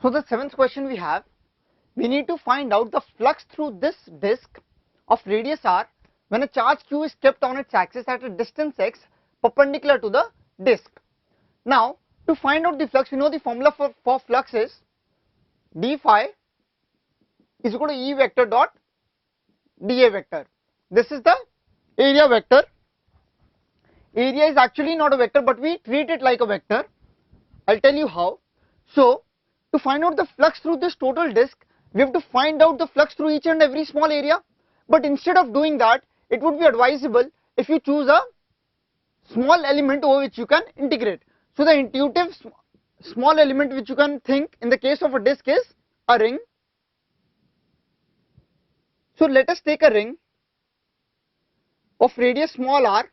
So the seventh question we have, we need to find out the flux through this disk of radius r when a charge q is kept on its axis at a distance x perpendicular to the disk. Now to find out the flux, we know the formula for flux is d phi is equal to E vector dot dA vector. This is the area vector. Area is actually not a vector, but we treat it like a vector. I'll tell you how. So to find out the flux through this total disk, we have to find out the flux through each and every small area. But instead of doing that, it would be advisable if you choose a small element over which you can integrate. So the intuitive small element which you can think in the case of a disk is a ring. So let us take a ring of radius small r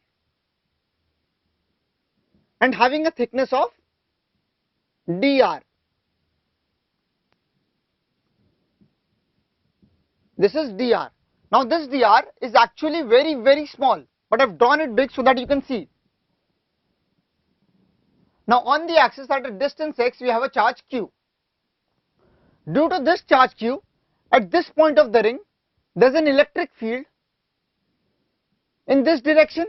and having a thickness of dr. This is dr. Now this dr is actually very small, but I have drawn it big so that you can see. Now on the axis at a distance x, we have a charge q. Due to this charge q, at this point of the ring, there is an electric field in this direction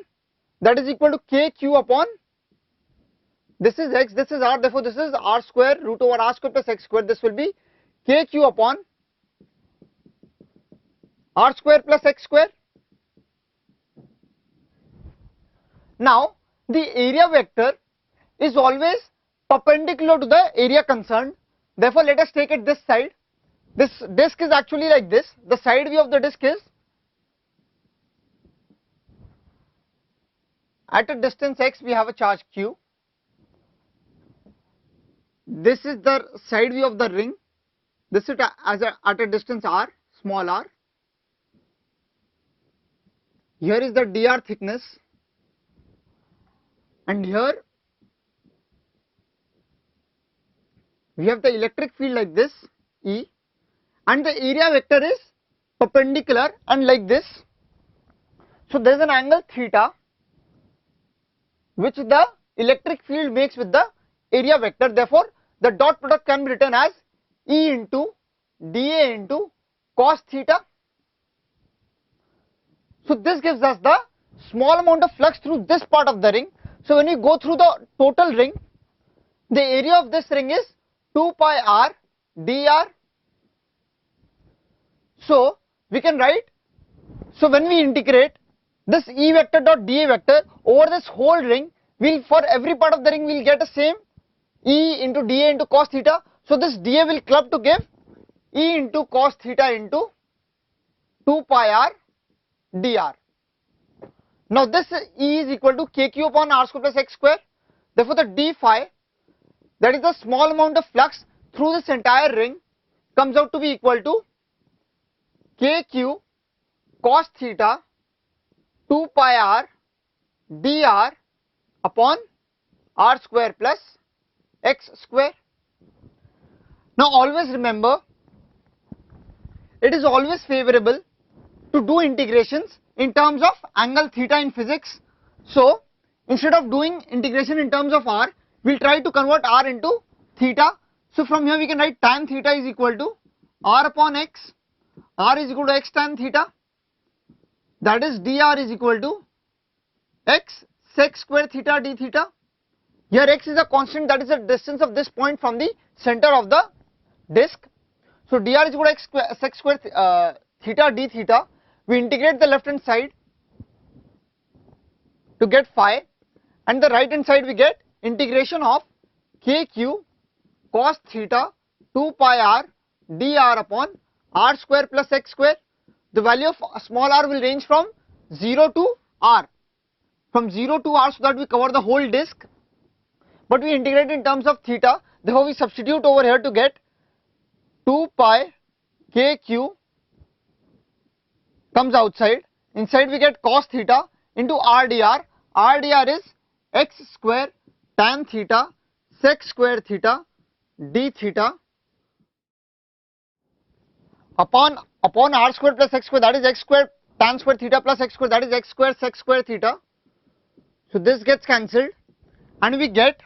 that is equal to kq upon, this is x, this is r, therefore this is r square root over r square plus x square. This will be kq upon r square plus x square. Now the area vector is always perpendicular to the area concerned. Therefore let us take it this side. This disk is actually like this. The side view of the disk is at a distance x, we have a charge q. This is the side view of the ring. This is at a distance r, small r. Here is the dr thickness, and here we have the electric field like this, E, and the area vector is perpendicular and like this. So there is an angle theta which the electric field makes with the area vector. Therefore the dot product can be written as E into dA into cos theta. So this gives us the small amount of flux through this part of the ring. So when we go through the total ring, the area of this ring is 2 pi r dr. So we can write, so when we integrate this E vector dot dA vector over this whole ring, for every part of the ring we'll get the same E into dA into cos theta. So this dA will club to give E into cos theta into 2 pi r dr. Now this E is equal to kq upon r square plus x square. Therefore the d phi, that is the small amount of flux through this entire ring, comes out to be equal to kq cos theta 2 pi r dr upon r square plus x square. Now always remember, it is always favorable to do integrations in terms of angle theta in physics. So instead of doing integration in terms of r, we will try to convert r into theta. So from here we can write tan theta is equal to r upon x, r is equal to x tan theta, that is dr is equal to x sec square theta d theta. Here x is a constant, that is the distance of this point from the center of the disk. So dr is equal to x square, sec square theta d theta. We integrate the left hand side to get phi, and the right hand side we get integration of kq cos theta 2 pi r dr upon r square plus x square. The value of small r will range from 0 to r, from 0 to r, so that we cover the whole disk, but we integrate in terms of theta. Therefore we substitute over here to get 2 pi kq comes outside, inside we get cos theta into r dr. R dr is x square tan theta sec square theta d theta upon r square plus x square, that is x square tan square theta plus x square, that is x square sec square theta. So this gets cancelled and we get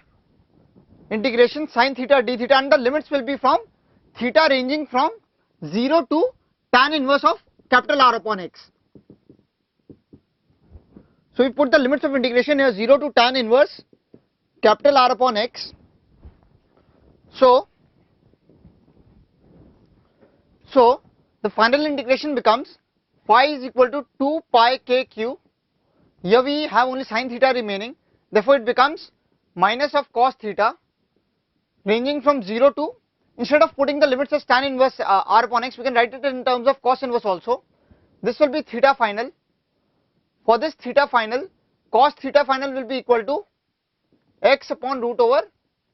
integration sin theta d theta, and the limits will be from theta ranging from 0 to tan inverse of capital R upon x. So we put the limits of integration here, 0 to tan inverse capital R upon x. So the final integration becomes phi is equal to 2 pi k q. Here we have only sin theta remaining, therefore it becomes minus of cos theta ranging from 0 to, instead of putting the limits as tan inverse R upon x, we can write it in terms of cos inverse also. This will be theta final. For this theta final, cos theta final will be equal to x upon root over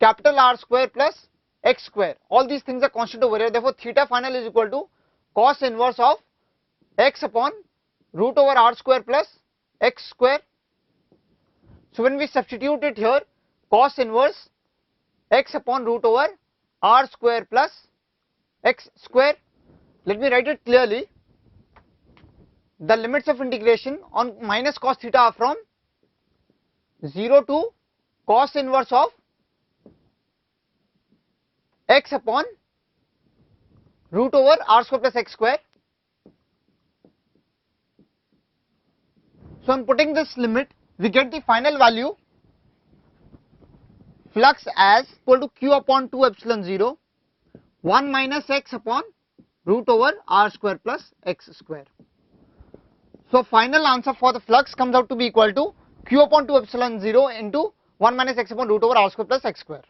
capital R square plus x square. All these things are constant over here, therefore theta final is equal to cos inverse of x upon root over R square plus x square. So when we substitute it here, cos inverse x upon root over R square plus x square. Let me write it clearly. The limits of integration on minus cos theta are from 0 to cos inverse of x upon root over R square plus x square. So on putting this limit, we get the final value flux as equal to q upon 2 epsilon 0 1 minus x upon root over R square plus x square. So final answer for the flux comes out to be equal to q upon 2 epsilon 0 into 1 minus x upon root over R square plus x square.